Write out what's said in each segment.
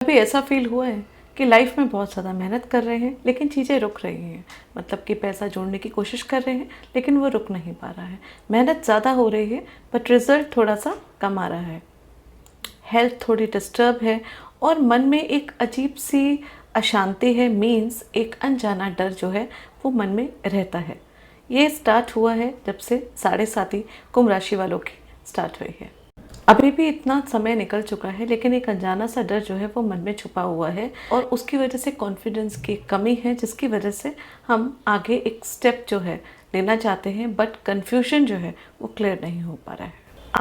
कभी ऐसा फील हुआ है कि लाइफ में बहुत ज़्यादा मेहनत कर रहे हैं लेकिन चीज़ें रुक रही हैं, मतलब कि पैसा जोड़ने की कोशिश कर रहे हैं लेकिन वो रुक नहीं पा रहा है। मेहनत ज़्यादा हो रही है बट रिज़ल्ट थोड़ा सा कम आ रहा है। हेल्थ थोड़ी डिस्टर्ब है और मन में एक अजीब सी अशांति है, मीन्स एक अनजाना डर जो है वो मन में रहता है। ये स्टार्ट हुआ है जब से 7.5 कुंभ राशि वालों की स्टार्ट हुई है। अभी भी इतना समय निकल चुका है लेकिन एक अनजाना सा डर जो है वो मन में छुपा हुआ है और उसकी वजह से कॉन्फिडेंस की कमी है, जिसकी वजह से हम आगे एक स्टेप जो है लेना चाहते हैं बट कन्फ्यूजन जो है वो क्लियर नहीं हो पा रहा है।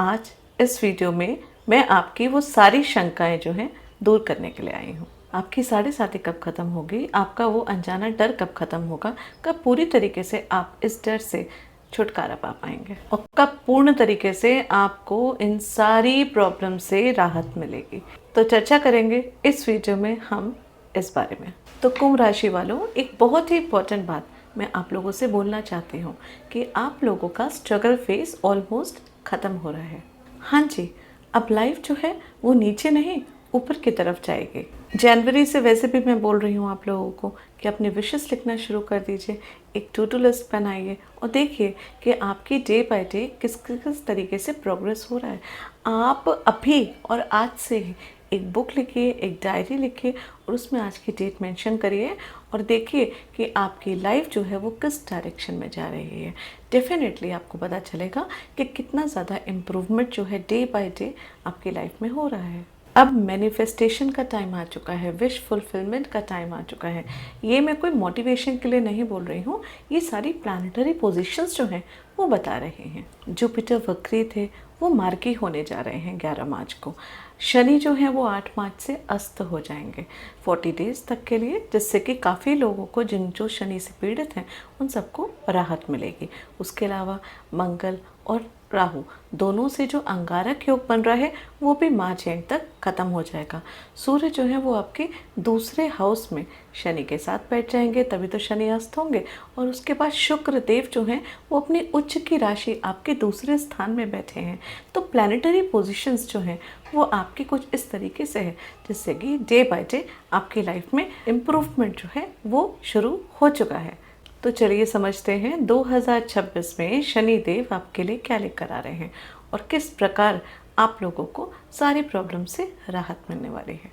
आज इस वीडियो में मैं आपकी वो सारी शंकाएं जो हैं दूर करने के लिए आई हूँ। आपकी 7.5 कब ख़त्म होगी, आपका वो अनजाना डर कब ख़त्म होगा, कब पूरी तरीके से आप इस डर से छुटकारा पा पाएंगे और कब पूर्ण तरीके से आपको इन सारी प्रॉब्लम से राहत मिलेगी। तो चर्चा करेंगे इस वीडियो में हम इस बारे में। तो कुंभ राशि वालों, एक बहुत ही इम्पोर्टेंट बात मैं आप लोगों से बोलना चाहती हूँ कि आप लोगों का स्ट्रगल फेज ऑलमोस्ट ख़त्म हो रहा है। हाँ जी, अब लाइफ जो है वो नीचे नहीं ऊपर की तरफ जाएगी। जनवरी से वैसे भी मैं बोल रही हूँ आप लोगों को कि अपने विशेस लिखना शुरू कर दीजिए, एक टू डू लिस्ट बनाइए और देखिए कि आपकी डे बाय डे किस किस तरीके से प्रोग्रेस हो रहा है। आप अभी और आज से ही एक बुक लिखिए, एक डायरी लिखिए और उसमें आज की डेट मेंशन करिए और देखिए कि आपकी लाइफ जो है वो किस डायरेक्शन में जा रही है। डेफिनेटली आपको पता चलेगा कि कितना ज़्यादा इम्प्रूवमेंट जो है डे बाय डे आपकी लाइफ में हो रहा है। अब मैनिफेस्टेशन का टाइम आ चुका है, विश फुलफिलमेंट का टाइम आ चुका है। ये मैं कोई मोटिवेशन के लिए नहीं बोल रही हूँ, ये सारी प्लानिटरी पोजीशंस जो हैं वो बता रहे हैं। जुपिटर वक्री थे, वो मार्गी होने जा रहे हैं 11 मार्च को। शनि जो है वो 8 मार्च से अस्त हो जाएंगे 40 डेज तक के लिए, जिससे कि काफ़ी लोगों को जो शनि से पीड़ित हैं उन सबको राहत मिलेगी। उसके अलावा मंगल और राहु दोनों से जो अंगारक योग बन रहा है वो भी मार्च एंड तक ख़त्म हो जाएगा। सूर्य जो है वो आपके दूसरे हाउस में शनि के साथ बैठ जाएंगे, तभी तो शनि अस्त होंगे। और उसके बाद शुक्र देव जो हैं वो अपनी उच्च की राशि आपके दूसरे स्थान में बैठे हैं। तो प्लानिटरी पोजीशंस जो हैं वो आपकी कुछ इस तरीके से है जिससे कि डे बाय डे आपकी लाइफ में इम्प्रूवमेंट जो है वो शुरू हो चुका है। तो चलिए समझते हैं 2026 में शनि देव आपके लिए क्या लेकर आ रहे हैं और किस प्रकार आप लोगों को सारी प्रॉब्लम से राहत मिलने वाली है।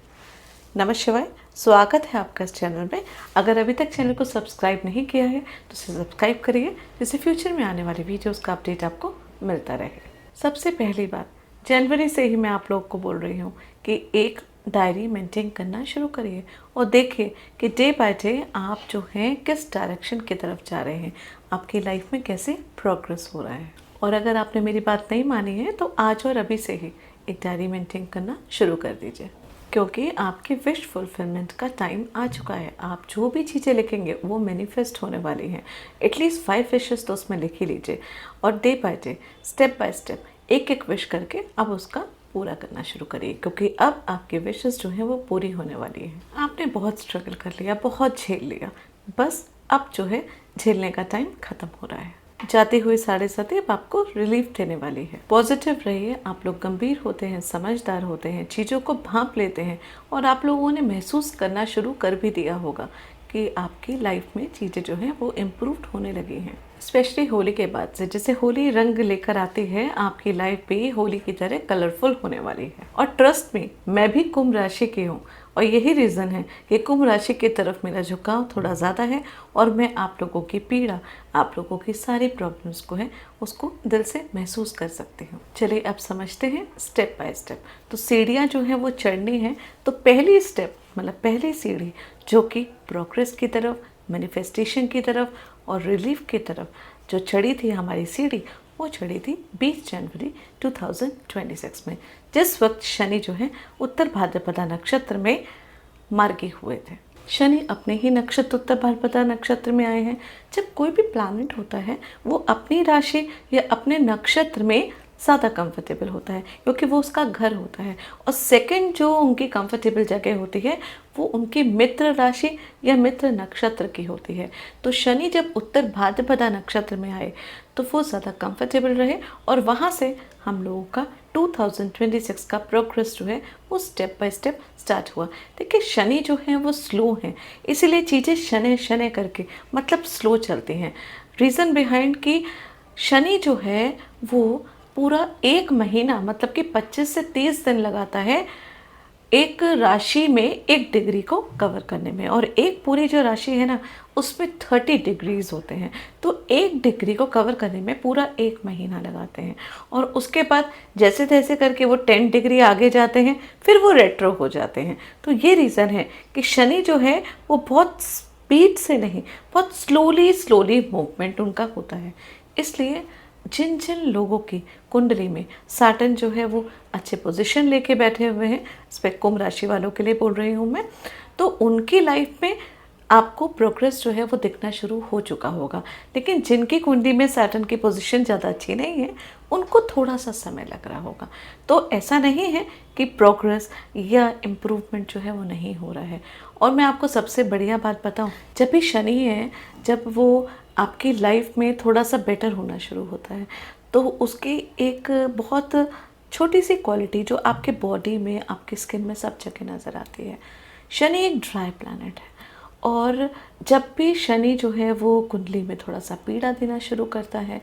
नमः शिवाय, स्वागत है आपका इस चैनल में। अगर अभी तक चैनल को सब्सक्राइब नहीं किया है तो इसे सब्सक्राइब करिए, जिससे फ्यूचर में आने वाली वीडियोस का अपडेट आपको मिलता रहे। सबसे पहली बात, जनवरी से ही मैं आप लोगों को बोल रही हूँ कि एक डायरी मेंटेन करना शुरू करिए और देखिए कि डे बाय डे आप जो हैं किस डायरेक्शन की तरफ जा रहे हैं, आपकी लाइफ में कैसे प्रोग्रेस हो रहा है। और अगर आपने मेरी बात नहीं मानी है तो आज और अभी से ही एक डायरी मेंटेन करना शुरू कर दीजिए, क्योंकि आपकी विश फुलफिलमेंट का टाइम आ चुका है। आप जो भी चीज़ें लिखेंगे वो मैनिफेस्ट होने वाली हैं। एटलीस्ट 5 विशेस तो उसमें लिख ही लीजिए और day by day step by step एक एक विश करके अब उसका पूरा करना शुरू करिए, क्योंकि अब आपके विशेस जो हैं वो पूरी होने वाली हैं। आपने बहुत स्ट्रगल कर लिया, बहुत झेल लिया, बस अब जो है झेलने का टाइम ख़त्म हो रहा है। जाती हुई 7.5 अब आपको रिलीफ देने वाली है। पॉजिटिव रहिए, आप लोग गंभीर होते हैं, समझदार होते हैं, चीज़ों को भांप लेते हैं और आप लोगों ने महसूस करना शुरू कर भी दिया होगा कि आपकी लाइफ में चीज़ें जो हैं वो इम्प्रूव्ड होने लगी हैं। स्पेशली होली के बाद से, जैसे होली रंग लेकर आती है, आपकी लाइफ भी होली की तरह कलरफुल होने वाली है। और ट्रस्ट में, मैं भी कुंभ राशि की हूँ और यही रीज़न है कि कुंभ राशि की तरफ मेरा झुकाव थोड़ा ज़्यादा है और मैं आप लोगों की पीड़ा, आप लोगों की सारी प्रॉब्लम्स को है उसको दिल से महसूस कर सकती हूँ। चलिए अब समझते हैं स्टेप बाय स्टेप। तो सीढ़ियाँ जो हैं वो चढ़नी है, तो पहली स्टेप मतलब पहली सीढ़ी जो कि प्रोग्रेस की तरफ, मैनिफेस्टेशन की तरफ और रिलीफ की तरफ जो चढ़ी थी हमारी सीढ़ी, वो चढ़ी थी 20 जनवरी 2026 में, जिस वक्त शनि जो है उत्तर भाद्रपदा नक्षत्र में मार्गी हुए थे। शनि अपने ही नक्षत्र उत्तर भाद्रपदा नक्षत्र में आए हैं। जब कोई भी प्लैनेट होता है वो अपनी राशि या अपने नक्षत्र में ज़्यादा कंफर्टेबल होता है, क्योंकि वो उसका घर होता है। और सेकंड जो उनकी कंफर्टेबल जगह होती है वो उनकी मित्र राशि या मित्र नक्षत्र की होती है। तो शनि जब उत्तर भाद्रपदा नक्षत्र में आए तो वो ज़्यादा कंफर्टेबल रहे और वहाँ से हम लोगों का 2026 का प्रोग्रेस जो है वो स्टेप बाय स्टेप स्टार्ट हुआ। देखिए शनि जो है वो स्लो हैं, इसीलिए चीज़ें शनि शनि करके मतलब स्लो चलती हैं। रीज़न बिहाइंड कि शनि जो है वो पूरा 1 महीना मतलब कि 25 से 30 दिन लगाता है एक राशि में 1 डिग्री को कवर करने में, और एक पूरी जो राशि है ना उसमें 30 डिग्रीज होते हैं। तो 1 डिग्री को कवर करने में पूरा 1 महीना लगाते हैं, और उसके बाद जैसे तैसे करके वो 10 डिग्री आगे जाते हैं, फिर वो रेट्रो हो जाते हैं। तो ये रीज़न है कि शनि जो है वो बहुत स्पीड से नहीं, बहुत स्लोली स्लोली मूवमेंट उनका होता है। इसलिए जिन जिन लोगों की कुंडली में सैटर्न जो है वो अच्छे पोजीशन लेके बैठे हुए हैं, इस पर कुंभ राशि वालों के लिए बोल रही हूँ मैं, तो उनकी लाइफ में आपको प्रोग्रेस जो है वो दिखना शुरू हो चुका होगा। लेकिन जिनकी कुंडली में सैटर्न की पोजीशन ज़्यादा अच्छी नहीं है, उनको थोड़ा सा समय लग रहा होगा। तो ऐसा नहीं है कि प्रोग्रेस या इम्प्रूवमेंट जो है वो नहीं हो रहा है। और मैं आपको सबसे बढ़िया बात बताऊं, जब भी शनि है, जब वो आपकी लाइफ में थोड़ा सा बेटर होना शुरू होता है, तो उसकी एक बहुत छोटी सी क्वालिटी जो आपके बॉडी में, आपकी स्किन में सब जगह नज़र आती है। शनि एक ड्राई प्लैनेट है, और जब भी शनि जो है वो कुंडली में थोड़ा सा पीड़ा देना शुरू करता है,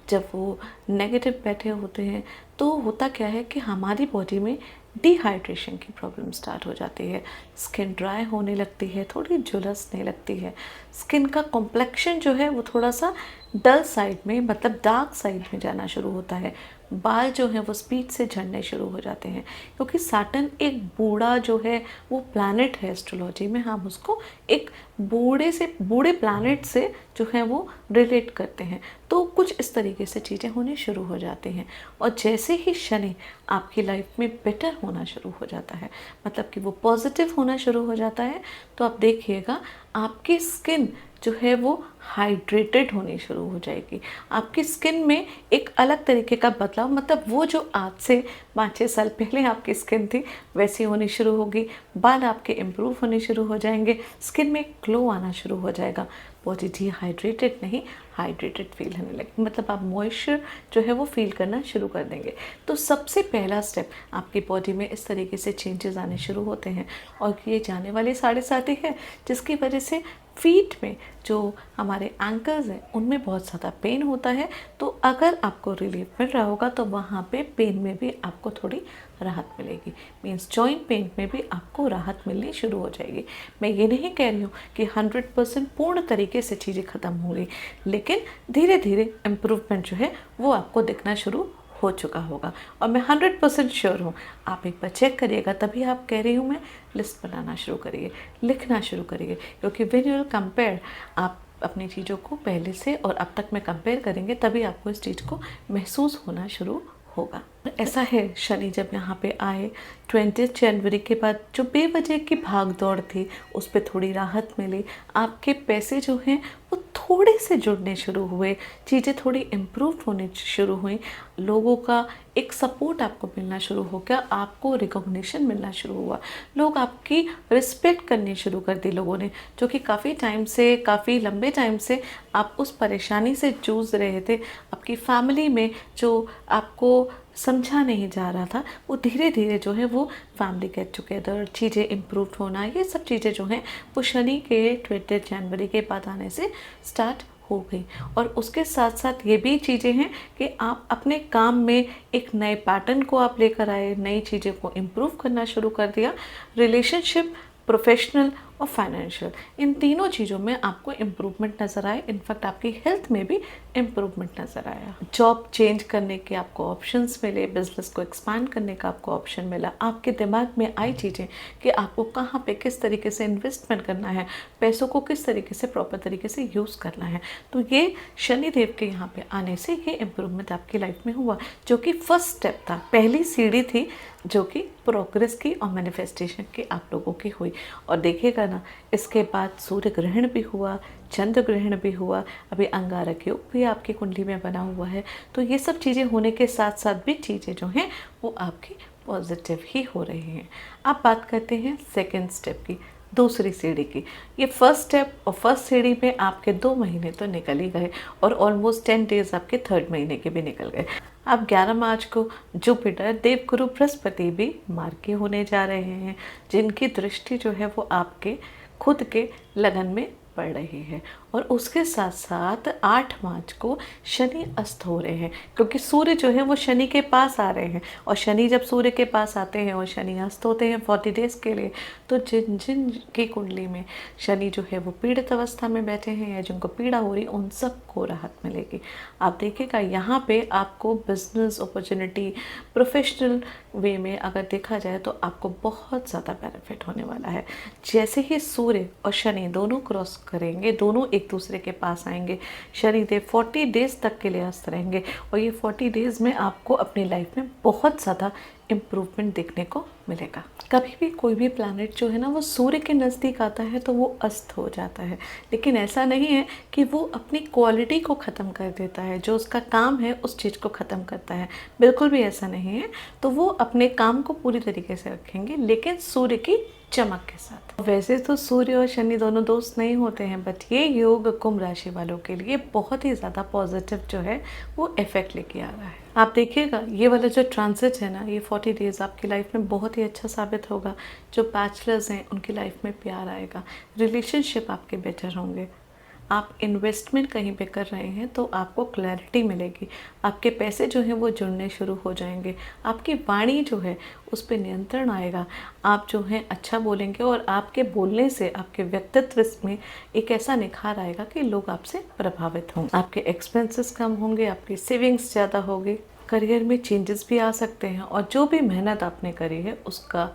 जब वो नेगेटिव बैठे होते हैं, तो होता क्या है कि हमारी बॉडी में डिहाइड्रेशन की प्रॉब्लम स्टार्ट हो जाती है। स्किन ड्राई होने लगती है, थोड़ी झुलसने लगती है, स्किन का कॉम्प्लेक्शन जो है वो थोड़ा सा डल साइड में मतलब डार्क साइड में जाना शुरू होता है। बाल जो हैं वो स्पीड से झड़ने शुरू हो जाते हैं, क्योंकि सैटर्न एक बूढ़ा जो है वो प्लैनेट है एस्ट्रोलॉजी में, हम उसको एक बूढ़े प्लैनेट से जो है वो रिलेट करते हैं। तो कुछ इस तरीके से चीज़ें होनी शुरू हो जाती हैं, और जैसे ही शनि आपकी लाइफ में बेटर होना शुरू हो जाता है, मतलब कि वो पॉजिटिव होना शुरू हो जाता है, तो आप देखिएगा आपकी स्किन जो है वो हाइड्रेटेड होनी शुरू हो जाएगी। आपकी स्किन में एक अलग तरीके का बदलाव, मतलब वो जो आज से 5-6 साल पहले आपकी स्किन थी वैसी होनी शुरू होगी। बाल आपके इम्प्रूव होने शुरू हो जाएंगे, स्किन में ग्लो आना शुरू हो जाएगा। बॉडी डिहाइड्रेटेड नहीं, हाइड्रेटेड फील होने लगे, मतलब आप मॉइस्चर जो है वो फील करना शुरू कर देंगे। तो सबसे पहला स्टेप आपकी बॉडी में इस तरीके से चेंजेस आने शुरू होते हैं, और ये जाने वाले 7.5 ही है, जिसकी वजह से फीट में जो हमारे एंकल्स हैं उनमें बहुत ज़्यादा पेन होता है। तो अगर आपको रिलीफ मिल रहा होगा तो वहाँ पे पेन में भी आपको थोड़ी राहत मिलेगी, मीन्स जॉइंट पेन में भी आपको राहत मिलनी शुरू हो जाएगी। मैं ये नहीं कह रही हूँ कि 100% पूर्ण तरीके से चीज़ें ख़त्म होंगी, लेकिन धीरे धीरे इम्प्रूवमेंट जो है वो आपको दिखना शुरू हो चुका होगा। और मैं 100% श्योर हूँ, आप एक बार चेक करिएगा, तभी आप कह रही हूँ मैं, लिस्ट बनाना शुरू करिए, लिखना शुरू करिए, क्योंकि व्हेन यू विल कंपेयर, आप अपनी चीज़ों को पहले से और अब तक में कंपेयर करेंगे, तभी आपको इस चीज़ को महसूस होना शुरू होगा। ऐसा है, शनि जब यहाँ पे आए 20 जनवरी के बाद जो बेवजह की भाग दौड़ थी उस पर थोड़ी राहत मिली, आपके पैसे जो हैं वो थोड़े से जुड़ने शुरू हुए, चीज़ें थोड़ी इम्प्रूव होने शुरू हुई, लोगों का एक सपोर्ट आपको मिलना शुरू हो गया, आपको रिकॉग्निशन मिलना शुरू हुआ, लोग आपकी रिस्पेक्ट करनी शुरू कर दी लोगों ने, जो कि काफ़ी टाइम से, काफ़ी लंबे टाइम से आप उस परेशानी से जूझ रहे थे। आपकी फैमिली में जो आपको समझा नहीं जा रहा था, वो धीरे धीरे जो है वो फैमिली गेट टुगेदर, चीज़ें इम्प्रूव होना, ये सब चीज़ें जो हैं वो शनि के 20 जनवरी के बाद आने से स्टार्ट हो गई। और उसके साथ साथ ये भी चीज़ें हैं कि आप अपने काम में एक नए पैटर्न को आप लेकर आए, नई चीज़ें को इम्प्रूव करना शुरू कर दिया। रिलेशनशिप, प्रोफेशनल और फाइनेंशियल, इन तीनों चीज़ों में आपको इम्प्रूवमेंट नज़र आए। इनफैक्ट आपकी हेल्थ में भी इम्प्रूवमेंट नज़र आया। जॉब चेंज करने के आपको ऑप्शंस मिले, बिजनेस को एक्सपांड करने का आपको ऑप्शन मिला, आपके दिमाग में आई चीज़ें कि आपको कहाँ पे किस तरीके से इन्वेस्टमेंट करना है, पैसों को किस तरीके से प्रॉपर तरीके से यूज़ करना है। तो ये शनिदेव के यहाँ पे आने से ये इम्प्रूवमेंट आपकी लाइफ में हुआ, जो कि फर्स्ट स्टेप था, पहली सीढ़ी थी, जो कि प्रोग्रेस की और मैनिफेस्टेशन की आप लोगों की हुई। और देखिएगा ना, इसके बाद सूर्य ग्रहण भी हुआ, चंद्र ग्रहण भी हुआ, अभी अंगारक योग भी आपकी कुंडली में बना हुआ है। तो ये सब चीज़ें होने के साथ साथ भी चीज़ें जो हैं वो आपकी पॉजिटिव ही हो रही हैं। अब बात करते हैं सेकेंड स्टेप की, दूसरी सीढ़ी की। ये फर्स्ट स्टेप और फर्स्ट सीढ़ी में आपके 2 महीने तो निकल ही गए, और ऑलमोस्ट 10 डेज आपके थर्ड महीने के भी निकल गए। अब 11 मार्च को जुपिटर देवगुरु बृहस्पति भी मार्गी होने जा रहे हैं, जिनकी दृष्टि जो है वो आपके खुद के लगन में पड़ रही है। और उसके साथ साथ 8 मार्च को शनि अस्त हो रहे हैं, क्योंकि सूर्य जो है वो शनि के पास आ रहे हैं, और शनि जब सूर्य के पास आते हैं और शनि अस्त होते हैं 40 डेज के लिए, तो जिन जिन की कुंडली में शनि जो है वो पीड़ित अवस्था में बैठे हैं या जिनको पीड़ा हो रही, उन सबको राहत मिलेगी। आप देखिएगा यहाँ पे आपको बिजनेस अपॉर्चुनिटी, प्रोफेशनल वे में अगर देखा जाए तो आपको बहुत ज़्यादा बेनिफिट होने वाला है। जैसे ही सूर्य और शनि दोनों क्रॉस करेंगे, दोनों एक दूसरे के पास आएंगे, शनिदेव 40 डेज तक के लिए अस्त रहेंगे, और ये 40 डेज में आपको अपनी लाइफ में बहुत ज़्यादा इम्प्रूवमेंट देखने को मिलेगा। कभी भी कोई भी प्लैनेट जो है ना वो सूर्य के नज़दीक आता है तो वो अस्त हो जाता है, लेकिन ऐसा नहीं है कि वो अपनी क्वालिटी को ख़त्म कर देता है, जो उसका काम है उस चीज़ को ख़त्म करता है, बिल्कुल भी ऐसा नहीं है। तो वो अपने काम को पूरी तरीके से रखेंगे, लेकिन सूर्य की चमक के साथ। वैसे तो सूर्य और शनि दोनों दोस्त नहीं होते हैं, बट ये योग कुंभ राशि वालों के लिए बहुत ही ज़्यादा पॉजिटिव जो है वो इफेक्ट लेके आ रहा है। आप देखिएगा ये वाला जो ट्रांजिट है ना, ये 40 डेज आपकी लाइफ में बहुत ही अच्छा साबित होगा। जो बैचलर्स हैं उनकी लाइफ में प्यार आएगा, रिलेशनशिप आपके बेटर होंगे। आप इन्वेस्टमेंट कहीं पे कर रहे हैं तो आपको क्लैरिटी मिलेगी, आपके पैसे जो हैं वो जुड़ने शुरू हो जाएंगे, आपकी वाणी जो है उस पर नियंत्रण आएगा, आप जो हैं अच्छा बोलेंगे, और आपके बोलने से आपके व्यक्तित्व में एक ऐसा निखार आएगा कि लोग आपसे प्रभावित होंगे। आपके एक्सपेंसेस कम होंगे, आपकी सेविंग्स ज़्यादा होगी, करियर में चेंजेस भी आ सकते हैं, और जो भी मेहनत आपने करी है उसका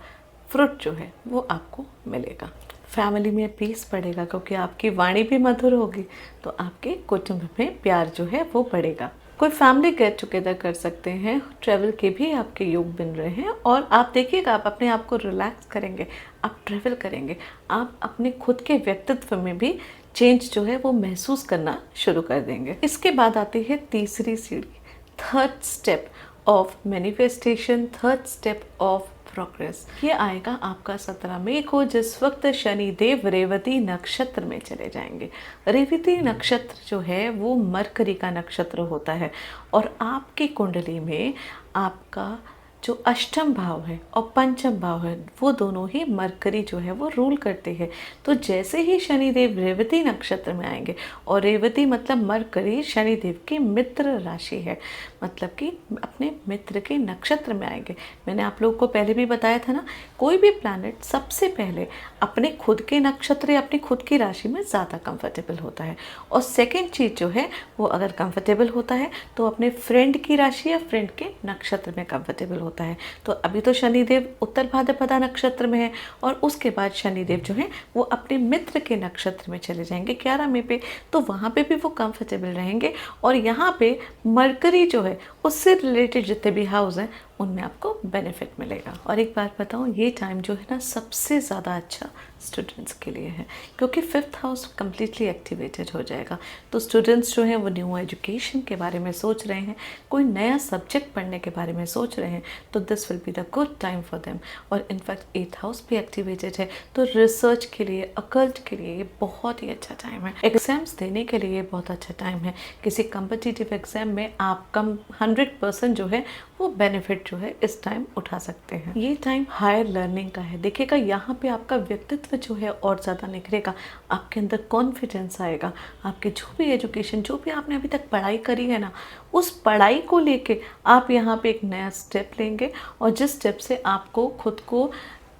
फ्रूट जो है वो आपको मिलेगा। फैमिली में पीस बढ़ेगा, क्योंकि आपकी वाणी भी मधुर होगी, तो आपके कुटुंब में प्यार जो है वो बढ़ेगा। कोई फैमिली गेट टुगेदर कर सकते हैं, ट्रैवल के भी आपके योग बन रहे हैं, और आप देखिएगा आप अपने आप को रिलैक्स करेंगे, आप ट्रैवल करेंगे, आप अपने खुद के व्यक्तित्व में भी चेंज जो है वो महसूस करना शुरू कर देंगे। इसके बाद आती है तीसरी सीढ़ी, third step of manifestation, third step of progress. ये आएगा आपका 17 मई को, जिस वक्त शनि देव रेवती नक्षत्र में चले जाएंगे। रेवती नक्षत्र जो है वो मरकरी का नक्षत्र होता है, और आपकी कुंडली में आपका जो अष्टम भाव है और पंचम भाव है वो दोनों ही मरकरी जो है वो रूल करते हैं। तो जैसे ही शनिदेव रेवती नक्षत्र में आएंगे, और रेवती मतलब मरकरी शनिदेव की मित्र राशि है, मतलब कि अपने मित्र के नक्षत्र में आएंगे। मैंने आप लोगों को पहले भी बताया था ना, कोई भी प्लैनेट सबसे पहले अपने खुद के नक्षत्र या अपनी खुद की राशि में ज़्यादा कंफर्टेबल होता है, और सेकेंड चीज़ जो है वो अगर कंफर्टेबल होता है तो अपने फ्रेंड की राशि या फ्रेंड के नक्षत्र में कंफर्टेबल होता है। तो अभी तो शनिदेव उत्तर भाद्रपदा नक्षत्र में है, और उसके बाद शनिदेव जो है वो अपने मित्र के नक्षत्र में चले जाएंगे 11 मई पे, तो वहाँ पे भी वो कंफर्टेबल रहेंगे। और यहाँ पे मरकरी जो है उससे रिलेटेड जितने भी हाउस हैं उनमें आपको बेनिफिट मिलेगा। और एक बात बताऊँ, ये टाइम जो है ना सबसे ज़्यादा अच्छा स्टूडेंट्स के लिए है, क्योंकि 5th हाउस कम्प्लीटली एक्टिवेटेड हो जाएगा। तो स्टूडेंट्स जो हैं वो न्यू एजुकेशन के बारे में सोच रहे हैं, कोई नया सब्जेक्ट पढ़ने के बारे में सोच रहे हैं, तो this will be the good time for them. और इनफैक्ट 8th हाउस भी एक्टिवेटेड है, तो रिसर्च के लिए, अकल्ट के लिए ये बहुत ही अच्छा टाइम है। एग्जाम्स देने के लिए बहुत अच्छा टाइम है। किसी कम्पिटिटिव एग्जाम में आप 100% जो है वो बेनिफिट जो है इस टाइम उठा सकते हैं। ये टाइम हायर लर्निंग का है। देखिएगा यहाँ पे आपका व्यक्तित्व जो है और ज़्यादा निखरेगा, आपके अंदर कॉन्फिडेंस आएगा, आपके जो भी एजुकेशन, जो भी आपने अभी तक पढ़ाई करी है ना, उस पढ़ाई को लेके आप यहाँ पे एक नया स्टेप लेंगे, और जिस स्टेप से आपको खुद को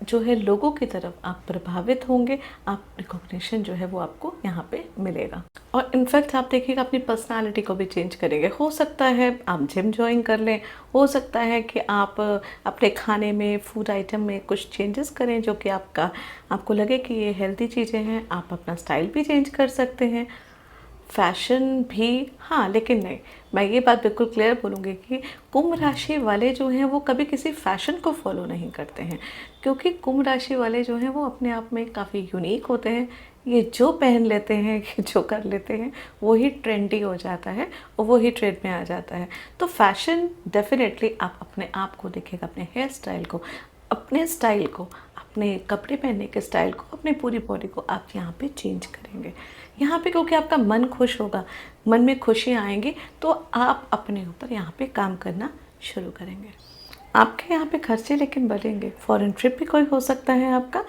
जो है लोगों की तरफ आप प्रभावित होंगे, आप रिकॉग्निशन जो है वो आपको यहाँ पे मिलेगा। और इनफैक्ट आप देखिएगा अपनी पर्सनालिटी को भी चेंज करेंगे। हो सकता है आप जिम ज्वाइन कर लें, हो सकता है कि आप अपने खाने में, फूड आइटम में कुछ चेंजेस करें जो कि आपको लगे कि ये हेल्दी चीज़ें हैं। आप अपना स्टाइल भी चेंज कर सकते हैं, फैशन भी, हाँ, लेकिन नहीं, मैं ये बात बिल्कुल क्लियर बोलूँगी कि कुंभ राशि वाले जो हैं वो कभी किसी फैशन को फॉलो नहीं करते हैं, क्योंकि कुंभ राशि वाले जो हैं वो अपने आप में काफ़ी यूनिक होते हैं। ये जो पहन लेते हैं, जो कर लेते हैं, वो ही ट्रेंडी हो जाता है और वो ही ट्रेंड में आ जाता है। तो फैशन डेफिनेटली आप अपने आप को देखिएगा, अपने हेयर स्टाइल को, अपने स्टाइल को आप अपने कपड़े पहनने के स्टाइल को, अपनी पूरी बॉडी को आप यहाँ पे चेंज करेंगे। यहाँ पे क्योंकि आपका मन खुश होगा, मन में खुशियाँ आएंगी, तो आप अपने ऊपर यहाँ पे काम करना शुरू करेंगे। आपके यहाँ पे खर्चे लेकिन बढ़ेंगे, फॉरेन ट्रिप भी कोई हो सकता है आपका।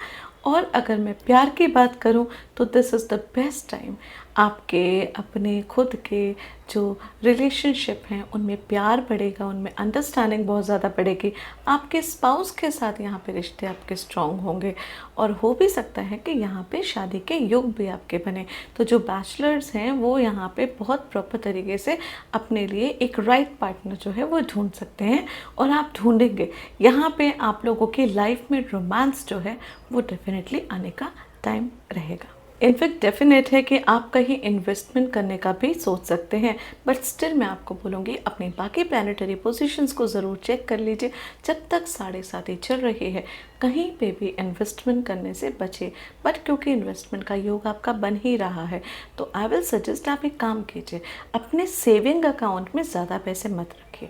और अगर मैं प्यार की बात करूँ तो this is the best time. आपके अपने खुद के जो रिलेशनशिप हैं उनमें प्यार बढ़ेगा, उनमें अंडरस्टैंडिंग बहुत ज़्यादा बढ़ेगी। आपके स्पाउस के साथ यहाँ पे रिश्ते आपके स्ट्रॉन्ग होंगे, और हो भी सकता है कि यहाँ पे शादी के योग भी आपके बने। तो जो बैचलर्स हैं वो यहाँ पे बहुत प्रॉपर तरीके से अपने लिए एक राइट पार्टनर जो है वो ढूंढ सकते हैं, और आप ढूंढेंगे। यहाँ पे आप लोगों की लाइफ में रोमांस जो है वो डेफिनेटली आने का टाइम रहेगा। इनफैक्ट डेफिनेट है कि आप कहीं इन्वेस्टमेंट करने का भी सोच सकते हैं, बट स्टिल मैं आपको बोलूँगी अपनी बाकी प्लानिटरी पोजीशंस को ज़रूर चेक कर लीजिए। जब तक 7.5 चल रही है कहीं पे भी इन्वेस्टमेंट करने से बचे। बट क्योंकि इन्वेस्टमेंट का योग आपका बन ही रहा है, तो आई विल सजेस्ट आप एक काम कीजिए, अपने सेविंग अकाउंट में ज़्यादा पैसे मत रखिए।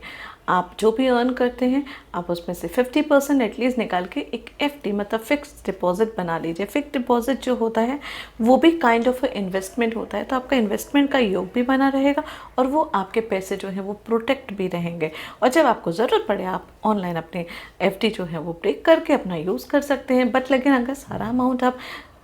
आप जो भी अर्न करते हैं आप उसमें से 50% एटलीस्ट निकाल के एक FD मतलब फिक्स डिपॉजिट बना लीजिए। फिक्स डिपॉजिट जो होता है वो भी काइंड ऑफ इन्वेस्टमेंट होता है, तो आपका इन्वेस्टमेंट का योग भी बना रहेगा, और वो आपके पैसे जो हैं वो प्रोटेक्ट भी रहेंगे। और जब आपको ज़रूरत पड़े आप ऑनलाइन अपने FD जो है वो ब्रेक करके अपना यूज़ कर सकते हैं। बट लेकिन अगर सारा अमाउंट आप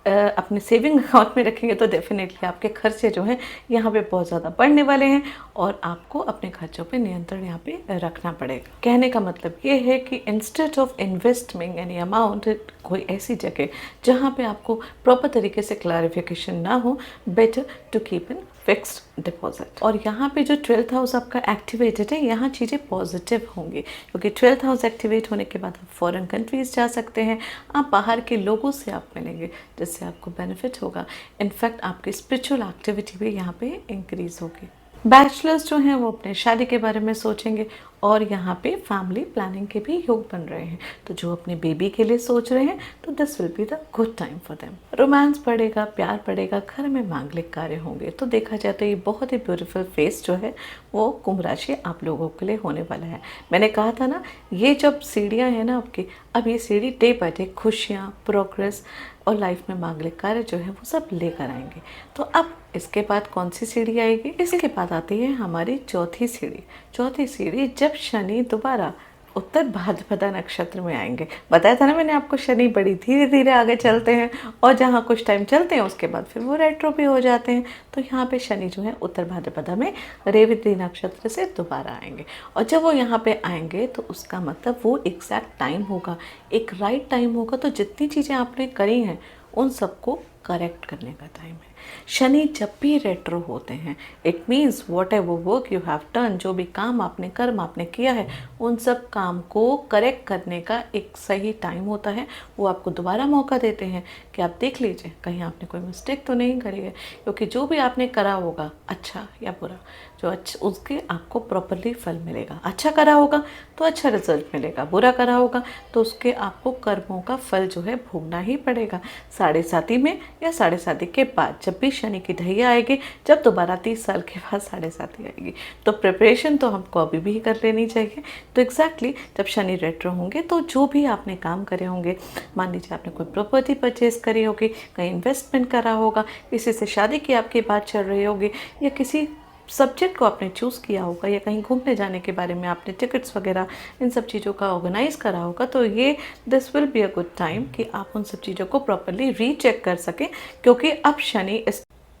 अपने सेविंग अकाउंट में रखेंगे तो डेफिनेटली आपके खर्चे जो हैं यहाँ पे बहुत ज़्यादा बढ़ने वाले हैं, और आपको अपने खर्चों पे नियंत्रण यहाँ पे रखना पड़ेगा। कहने का मतलब ये है कि instead of investing any amount कोई ऐसी जगह जहाँ पे आपको प्रॉपर तरीके से क्लैरिफिकेशन ना हो, better to keep in fixed deposit. और यहाँ पे जो 12th हाउस आपका एक्टिवेटेड है, यहाँ चीज़ें पॉजिटिव होंगी, क्योंकि 12th हाउस एक्टिवेट होने के बाद आप फॉरेन कंट्रीज़ जा सकते हैं। आप बाहर के लोगों से आप मिलेंगे जिससे आपको बेनिफिट होगा। इनफैक्ट आपकी स्पिरिचुअल एक्टिविटी भी यहाँ पे इंक्रीज़ होगी। बैचलर्स जो हैं वो अपने शादी के बारे में सोचेंगे, और यहाँ पे फैमिली प्लानिंग के भी योग बन रहे हैं। तो जो अपने बेबी के लिए सोच रहे हैं तो this will be the good time for them. Romance बढ़ेगा, प्यार बढ़ेगा, घर में मांगलिक कार्य होंगे। तो देखा जाए तो ये बहुत ही ब्यूटीफुल फेस जो है वो कुंभ राशि आप लोगों के लिए होने वाला है। मैंने कहा था ना, ये जब सीढ़ियाँ हैं ना आपकी, अब ये सीढ़ी डे बाय डे खुशियाँ, प्रोग्रेस और लाइफ में मांगलिक कार्य जो है वो सब लेकर आएंगे। तो अब इसके बाद कौन सी सीढ़ी आएगी? इसके बाद आती है हमारी चौथी सीढ़ी। चौथी सीढ़ी जब शनि दोबारा उत्तर भाद्रपदा नक्षत्र में आएंगे। बताया था ना मैंने आपको, शनि बड़ी धीरे धीरे आगे चलते हैं, और जहाँ कुछ टाइम चलते हैं उसके बाद फिर वो रेट्रो भी हो जाते हैं। तो यहाँ पे शनि जो है उत्तर भाद्रपदा में रेवती नक्षत्र से दोबारा आएंगे, और जब वो यहाँ पे आएंगे तो उसका मतलब वो एग्जैक्ट टाइम होगा, एक राइट टाइम होगा। तो जितनी चीज़ें आपने करी हैं उन सबको करेक्ट करने का टाइम है। शनि जब भी रेट्रो होते हैं it means what ever work you have done, जो भी काम आपने कर्म आपने किया है उन सब काम को करेक्ट करने का एक सही टाइम होता है। वो आपको दोबारा मौका देते हैं कि आप देख लीजिए कहीं आपने कोई मिस्टेक तो नहीं करी है, क्योंकि जो भी आपने करा होगा अच्छा या बुरा, जो अच्छा उसके आपको प्रॉपरली फल मिलेगा। अच्छा करा होगा तो अच्छा रिजल्ट मिलेगा, बुरा करा होगा तो उसके आपको कर्मों का फल जो है भोगना ही पड़ेगा। 7.5 में या 7.5 के बाद जब भी शनि की ढैया आएगी, जब दोबारा 30 साल के बाद 7.5 आएगी, तो प्रिपरेशन तो हमको अभी भी कर लेनी चाहिए। तो एग्जैक्टली जब शनि रेट्रो होंगे तो जो भी आपने काम करे होंगे, मान लीजिए आपने कोई प्रॉपर्टी परचेज करी होगी, कहीं इन्वेस्टमेंट करा होगा, किसी से शादी की आपकी बात चल रही होगी, या किसी सब्जेक्ट को आपने चूज़ किया होगा, या कहीं घूमने जाने के बारे में आपने टिकट्स वगैरह इन सब चीज़ों का ऑर्गेनाइज करा होगा, तो ये this will be a good time कि आप उन सब चीज़ों को प्रॉपरली रीचेक कर सकें। क्योंकि अब शनि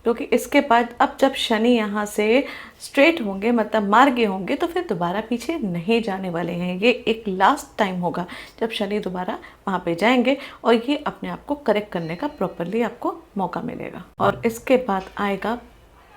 क्योंकि इसके बाद अब जब शनि यहाँ से स्ट्रेट होंगे मतलब मार्गी होंगे, तो फिर दोबारा पीछे नहीं जाने वाले हैं। ये एक लास्ट टाइम होगा जब शनि दोबारा वहाँ पे जाएंगे, और ये अपने आप को करेक्ट करने का प्रॉपरली आपको मौका मिलेगा। और इसके बाद आएगा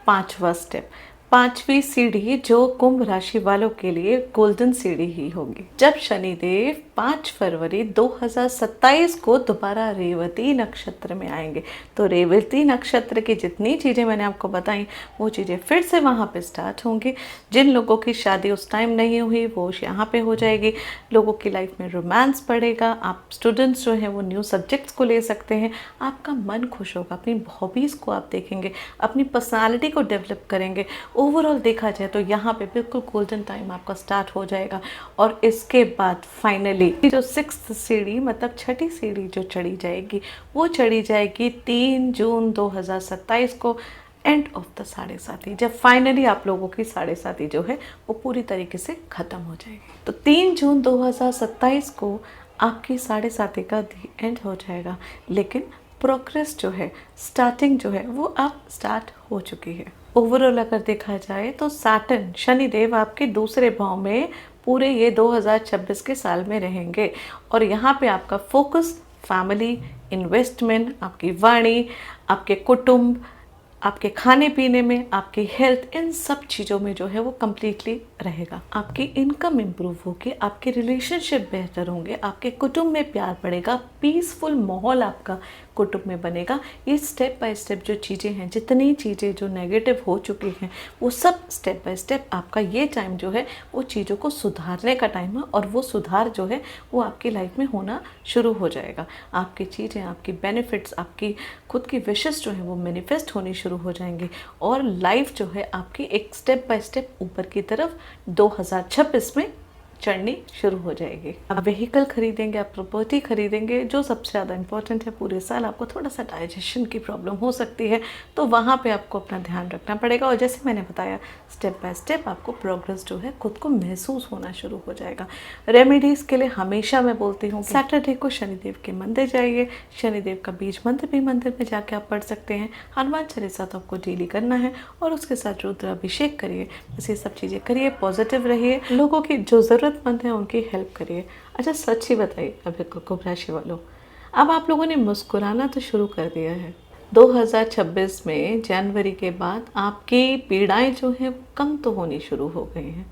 5वां स्टेप, 5वीं सीढ़ी, जो कुंभ राशि वालों के लिए गोल्डन सीढ़ी ही होगी। जब शनिदेव 5 फरवरी 2027 को दोबारा रेवती नक्षत्र में आएंगे, तो रेवती नक्षत्र की जितनी चीज़ें मैंने आपको बताई वो चीज़ें फिर से वहाँ पे स्टार्ट होंगी। जिन लोगों की शादी उस टाइम नहीं हुई वो यहाँ पे हो जाएगी। लोगों की लाइफ में रोमांस बढ़ेगा। आप स्टूडेंट्स जो हैं वो न्यू सब्जेक्ट्स को ले सकते हैं। आपका मन खुश होगा, अपनी हॉबीज़ को आप देखेंगे, अपनी पर्सनालिटी को डेवलप करेंगे। ओवरऑल देखा जाए तो यहाँ पे बिल्कुल गोल्डन टाइम आपका स्टार्ट हो जाएगा। और इसके बाद फाइनली जो 6th सीढ़ी मतलब छठी सीढ़ी जो चढ़ी जाएगी वो चढ़ी जाएगी 3 जून 2027 को, एंड ऑफ द साढ़े साथी, जब फाइनली आप लोगों की साढ़े साथी जो है वो पूरी तरीके से ख़त्म हो जाएगी। तो 3 जून 2027 को आपकी साढ़े साथी का एंड हो जाएगा, लेकिन प्रोग्रेस जो है, स्टार्टिंग जो है वो अब स्टार्ट हो चुकी है। ओवरऑल अगर देखा जाए तो सैटर्न शनिदेव आपके दूसरे भाव में पूरे ये 2026 के साल में रहेंगे, और यहाँ पे आपका फोकस फैमिली, इन्वेस्टमेंट, आपकी वाणी, आपके कुटुंब, आपके खाने पीने में, आपकी हेल्थ, इन सब चीज़ों में जो है वो कम्प्लीटली रहेगा। आपकी इनकम इम्प्रूव होगी, आपके रिलेशनशिप बेहतर होंगे, आपके कुटुंब में प्यार बढ़ेगा, पीसफुल माहौल आपका कुटुंब में बनेगा। ये स्टेप बाय स्टेप जो चीज़ें हैं, जितनी चीज़ें जो नेगेटिव हो चुकी हैं वो सब स्टेप बाय स्टेप आपका ये टाइम जो है वो चीज़ों को सुधारने का टाइम है, और वो सुधार जो है वो आपकी लाइफ में होना शुरू हो जाएगा। आपकी चीज़ें, आपकी बेनिफिट्स, आपकी खुद की विशेस जो है वो मैनिफेस्ट होनी शुरू हो जाएंगी, और लाइफ जो है आपकी एक स्टेप बाय स्टेप ऊपर की तरफ 2026 में चढ़नी शुरू हो जाएगी। आप व्हीकल खरीदेंगे, आप प्रॉपर्टी खरीदेंगे, जो सबसे ज़्यादा इंपॉर्टेंट है, पूरे साल आपको थोड़ा सा डाइजेशन की प्रॉब्लम हो सकती है, तो वहाँ पे आपको अपना ध्यान रखना पड़ेगा। और जैसे मैंने बताया स्टेप बाय स्टेप आपको प्रोग्रेस जो है खुद को महसूस होना शुरू हो जाएगा। रेमेडीज़ के लिए हमेशा मैं बोलती हूँ सैटरडे को शनिदेव के मंदिर जाइए, शनिदेव का बीज मंत्र भी मंदिर में जाके आप पढ़ सकते हैं, हनुमान चालीसा तो आपको डेली करना है, और उसके साथ रुद्राभिषेक करिए। बस ये सब चीज़ें करिए, पॉजिटिव रहिए, लोगों की जो ज़रूरतमंद है उनकी हेल्प करिए। अच्छा सच ही बताइए अभी कुंभ राशि वालों, अब आप लोगों ने मुस्कुराना तो शुरू कर दिया है। 2026 में जनवरी के बाद आपकी पीड़ाएं जो हैं कम तो होनी शुरू हो गई हैं।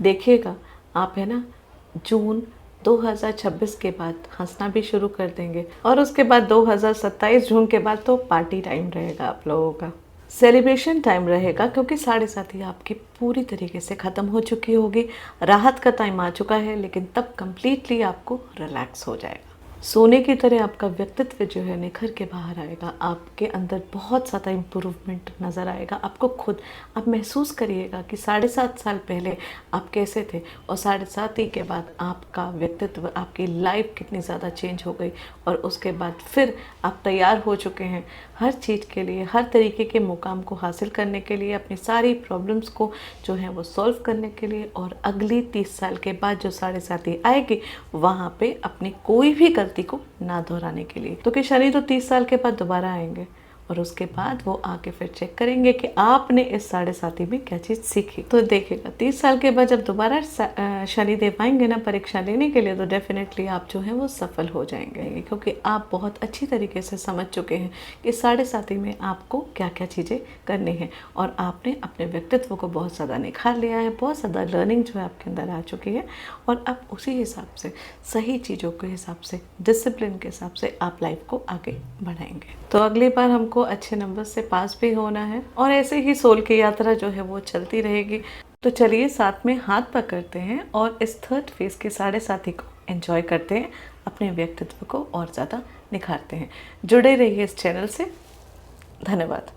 देखिएगा आप, है ना, जून 2026 के बाद हंसना भी शुरू कर देंगे, और उसके बाद 2027 जून के बाद तो पार्टी टाइम रहेगा आप लोगों का, सेलिब्रेशन टाइम रहेगा, क्योंकि साढ़े साथी आपकी पूरी तरीके से ख़त्म हो चुकी होगी। राहत का टाइम आ चुका है, लेकिन तब कम्प्लीटली आपको रिलैक्स हो जाएगा। सोने की तरह आपका व्यक्तित्व जो है निखर के बाहर आएगा, आपके अंदर बहुत ज़्यादा इम्प्रूवमेंट नज़र आएगा। आपको खुद आप महसूस करिएगा कि 7.5 साल पहले आप कैसे थे, और 7.5 के बाद आपका व्यक्तित्व, आपकी लाइफ कितनी ज़्यादा चेंज हो गई, और उसके बाद फिर आप तैयार हो चुके हैं हर चीज़ के लिए, हर तरीके के मुकाम को हासिल करने के लिए, अपनी सारी प्रॉब्लम्स को जो है वो सॉल्व करने के लिए, और अगली 30 साल के बाद जो साढ़े साथी आएगी वहाँ पे अपनी कोई भी गलती को ना दोहराने के लिए। तो कि शनि तो 30 साल के बाद दोबारा आएंगे, और उसके बाद वो आके फिर चेक करेंगे कि आपने इस साढ़े साथी में क्या चीज़ सीखी। तो देखिएगा 30 साल के बाद जब दोबारा शनिदेव आएंगे ना परीक्षा लेने के लिए, तो डेफिनेटली आप जो है वो सफल हो जाएंगे, क्योंकि आप बहुत अच्छी तरीके से समझ चुके हैं कि साढ़े साथी में आपको क्या क्या चीज़ें करनी है, और आपने अपने व्यक्तित्व को बहुत ज़्यादा निखार लिया है, बहुत ज़्यादा लर्निंग जो है आपके अंदर आ चुकी है, और अब उसी हिसाब से, सही चीज़ों के हिसाब से, डिसिप्लिन के हिसाब से आप लाइफ को आगे बढ़ाएंगे। तो अगली बार हमको अच्छे नंबर से पास भी होना है, और ऐसे ही सोल की यात्रा जो है वो चलती रहेगी। तो चलिए साथ में हाथ पकड़ते हैं और इस 3rd फेज के साढ़े साथी को एंजॉय करते हैं, अपने व्यक्तित्व को और ज़्यादा निखारते हैं। जुड़े रहिए इस चैनल से। धन्यवाद।